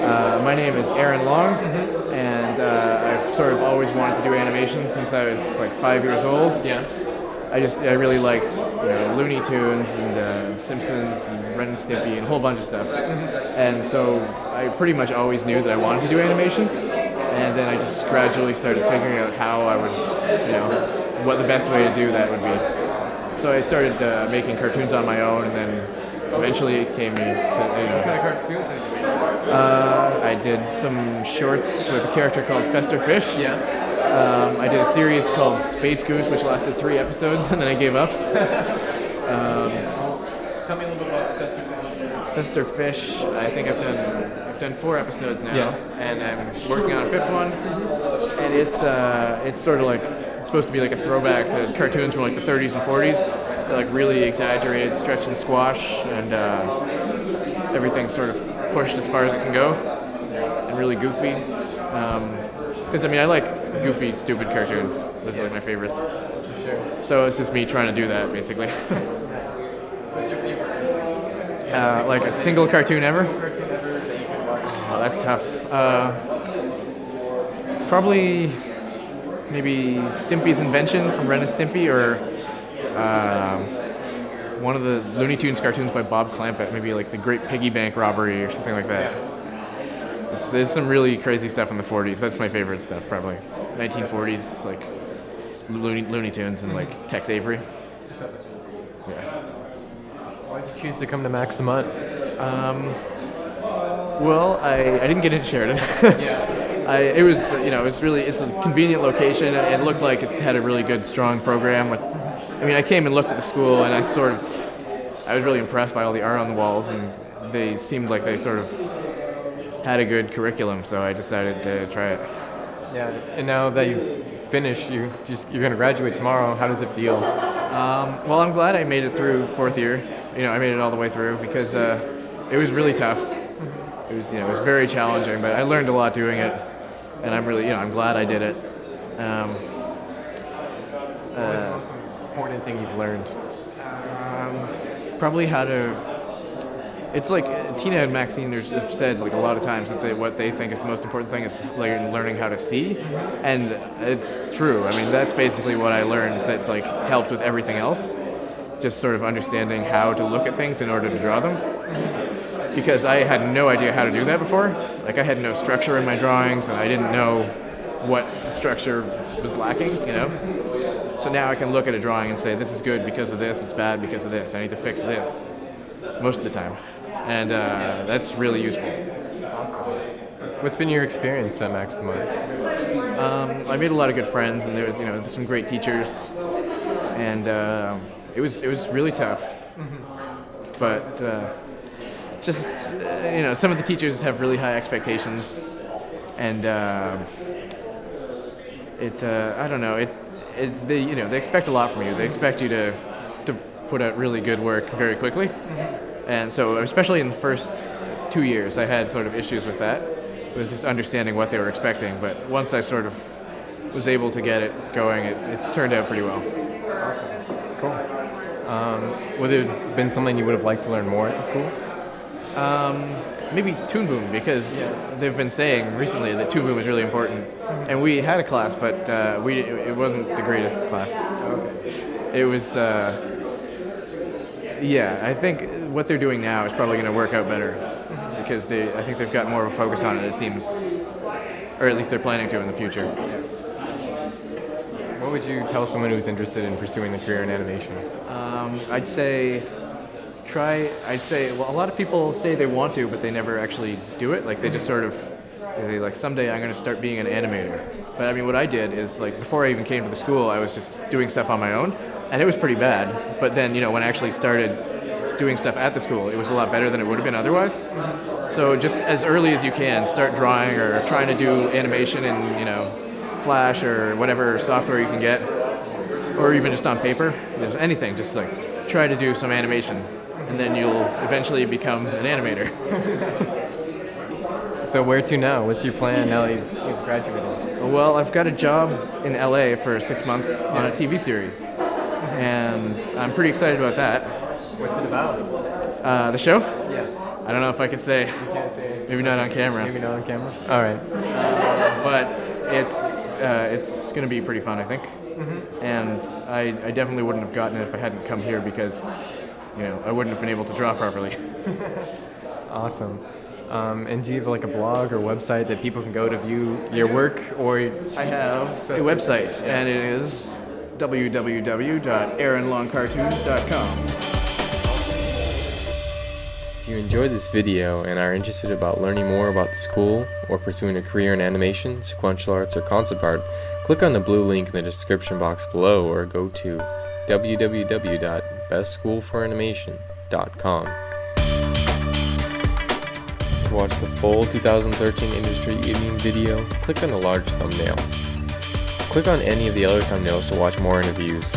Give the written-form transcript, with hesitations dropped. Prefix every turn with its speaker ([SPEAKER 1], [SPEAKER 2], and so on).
[SPEAKER 1] My name is Aaron Long, and I've sort of always wanted to do animation since I was like 5 years old.
[SPEAKER 2] Yeah.
[SPEAKER 1] I really liked Looney Tunes and Simpsons and Ren and Stimpy and a whole bunch of stuff. And so I pretty much always knew that I wanted to do animation. And then I just gradually started figuring out how I would, what the best way to do that would be. So I started making cartoons on my own, and then eventually it came to,
[SPEAKER 2] What kind of cartoons did you make?
[SPEAKER 1] I did some shorts with a character called Fester Fish.
[SPEAKER 2] Yeah.
[SPEAKER 1] I did a series called Space Goose, which lasted 3 episodes, and then I gave up.
[SPEAKER 2] Tell me a little bit about Fester Fish.
[SPEAKER 1] Fester Fish, I think I've done 4 episodes now,
[SPEAKER 2] Yeah.
[SPEAKER 1] and I'm working on a 5th one. And it's sort of like, it's supposed to be like a throwback to cartoons from like the 30s and 40s. They're like really exaggerated, stretch and squash, and everything's sort of pushed as far as it can go, and really goofy. Because I like goofy, stupid cartoons. Those are like my favorites.
[SPEAKER 2] For sure.
[SPEAKER 1] So it's just me trying to do that, basically.
[SPEAKER 2] What's your favorite?
[SPEAKER 1] Like a single cartoon ever?
[SPEAKER 2] Cartoon ever that you can watch?
[SPEAKER 1] Oh, that's tough. Probably maybe Stimpy's Invention from Ren and Stimpy, or one of the Looney Tunes cartoons by Bob Clampett, maybe like The Great Piggy Bank Robbery or something like that. There's some really crazy stuff in the 40s. That's my favorite stuff, probably. 1940s, like Looney Tunes and like Tex Avery. Yeah.
[SPEAKER 2] Why did you choose to come to Max the Mutt?
[SPEAKER 1] Well, I didn't get into Sheridan.
[SPEAKER 2] Yeah.
[SPEAKER 1] It's a convenient location. It looked like it had a really good, strong program. I came and looked at the school, and I was really impressed by all the art on the walls, and they seemed like they sort of had a good curriculum, so I decided to try it.
[SPEAKER 2] Yeah. And now that you've finished, you're going to graduate tomorrow. How does it feel?
[SPEAKER 1] Well, I'm glad I made it through 4th year. I made it all the way through because it was really tough. It was very challenging, but I learned a lot doing it, and I'm really, I'm glad I did it.
[SPEAKER 2] What was the most important thing you've learned?
[SPEAKER 1] Probably how to. It's like Tina and Maxine have said like a lot of times that what they think is the most important thing is like learning how to see, and it's true. That's basically what I learned that like helped with everything else. Just sort of understanding how to look at things in order to draw them, because I had no idea how to do that before. Like I had no structure in my drawings, and I didn't know what structure was lacking. So now I can look at a drawing and say, this is good because of this, it's bad because of this. I need to fix this most of the time. And that's really useful.
[SPEAKER 2] What's been your experience at Max the Mutt?
[SPEAKER 1] I made a lot of good friends, and there was some great teachers, and it was really tough. But some of the teachers have really high expectations, and I don't know, they expect a lot from you. They expect you to put out really good work very quickly. And so, especially in the first 2 years, I had sort of issues with that, with just understanding what they were expecting. But once I sort of was able to get it going, it turned out pretty well.
[SPEAKER 2] Awesome. Cool. Would it have been something you would have liked to learn more at the school?
[SPEAKER 1] Maybe Toon Boom, because they've been saying recently that Toon Boom is really important. And we had a class, but it wasn't the greatest class.
[SPEAKER 2] Okay.
[SPEAKER 1] It was... I think what they're doing now is probably going to work out better, because I think they've got more of a focus on it, it seems, or at least they're planning to in the future.
[SPEAKER 2] What would you tell someone who's interested in pursuing a career in animation?
[SPEAKER 1] I'd say a lot of people say they want to, but they never actually do it. Like they just sort of, they like, someday I'm going to start being an animator. But what I did is, like, before I even came to the school, I was just doing stuff on my own. And it was pretty bad, but then, when I actually started doing stuff at the school, it was a lot better than it would have been otherwise. So just as early as you can, start drawing or trying to do animation in, Flash or whatever software you can get, or even just on paper. There's anything, just like try to do some animation, and then you'll eventually become an animator.
[SPEAKER 2] So where to now? What's your plan now that you've graduated?
[SPEAKER 1] Well, I've got a job in LA for 6 months on a TV series, and I'm pretty excited about that.
[SPEAKER 2] What's it about?
[SPEAKER 1] The show?
[SPEAKER 2] Yeah.
[SPEAKER 1] I don't know if I could say.
[SPEAKER 2] You can't say.
[SPEAKER 1] Maybe not on camera.
[SPEAKER 2] Maybe not on camera. All right.
[SPEAKER 1] But it's going to be pretty fun, I think. And I definitely wouldn't have gotten it if I hadn't come here because, I wouldn't have been able to draw properly.
[SPEAKER 2] Awesome. And do you have like a blog or website that people can go to view your work? Or
[SPEAKER 1] I have a website, and it is www.aaronlongcartoons.com.
[SPEAKER 2] If you enjoyed this video and are interested about learning more about the school or pursuing a career in animation, sequential arts, or concept art, click on the blue link in the description box below or go to www.bestschoolforanimation.com. To watch the full 2013 Industry Evening video, click on the large thumbnail. Click on any of the other thumbnails to watch more interviews.